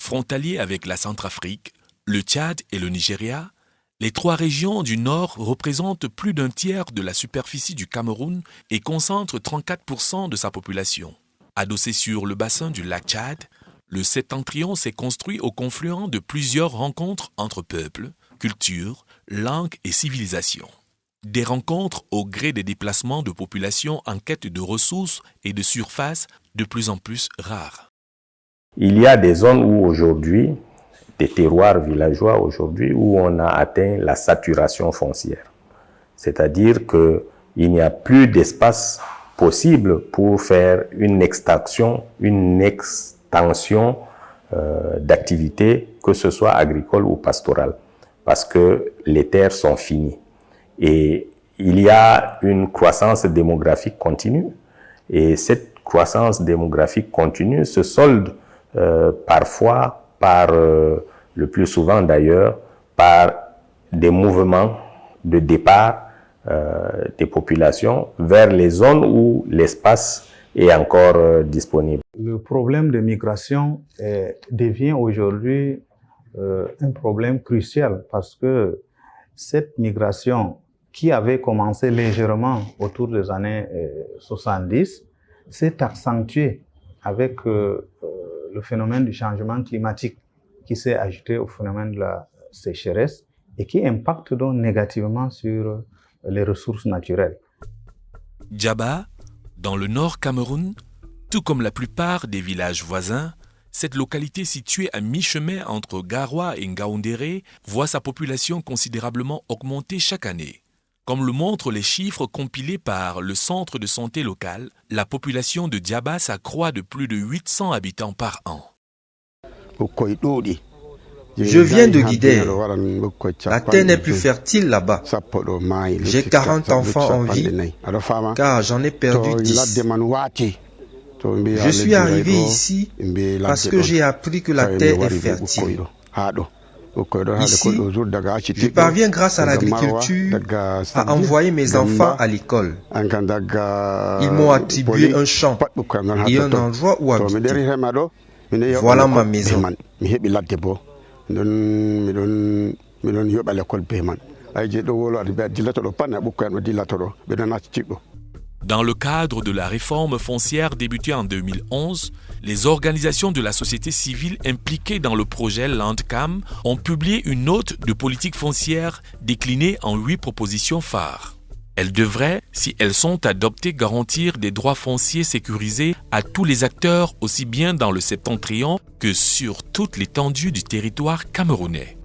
Frontaliers avec la Centrafrique, le Tchad et le Nigeria, les trois régions du Nord représentent plus d'un tiers de la superficie du Cameroun et concentrent 34% de sa population. Adossé sur le bassin du lac Tchad, le septentrion s'est construit au confluent de plusieurs rencontres entre peuples, cultures, langues et civilisations. Des rencontres au gré des déplacements de populations en quête de ressources et de surfaces de plus en plus rares. Il y a des zones où aujourd'hui, des terroirs villageois aujourd'hui, où on a atteint la saturation foncière. C'est-à-dire qu'il n'y a plus d'espace possible pour faire une extension d'activité, que ce soit agricole ou pastorale, parce que les terres sont finies. Et il y a une croissance démographique continue. Et cette croissance démographique continue se solde parfois par, le plus souvent d'ailleurs, par des mouvements de départ des populations vers les zones où l'espace est encore disponible. Le problème de migration devient aujourd'hui un problème crucial parce que cette migration qui avait commencé légèrement autour des années 70 s'est accentuée avec le phénomène du changement climatique qui s'est ajouté au phénomène de la sécheresse et qui impacte donc négativement sur les ressources naturelles. Djaba, dans le nord Cameroun, tout comme la plupart des villages voisins, cette localité située à mi-chemin entre Garoua et Ngaoundéré voit sa population considérablement augmenter chaque année. Comme le montrent les chiffres compilés par le centre de santé local, la population de Djaba s'accroît de plus de 800 habitants par an. Je viens de Guidère. La terre n'est plus fertile là-bas. J'ai 40 enfants en vie, car j'en ai perdu 10. Je suis arrivé ici parce que j'ai appris que la terre est fertile. Ici, je parviens grâce à l'agriculture à envoyer mes enfants à l'école. Ils m'ont attribué un champ et un endroit où habiter. Voilà ma maison. Dans le cadre de la réforme foncière débutée en 2011, les organisations de la société civile impliquées dans le projet Landcam ont publié une note de politique foncière déclinée en 8 propositions phares. Elles devraient, si elles sont adoptées, garantir des droits fonciers sécurisés à tous les acteurs, aussi bien dans le septentrion que sur toute l'étendue du territoire camerounais.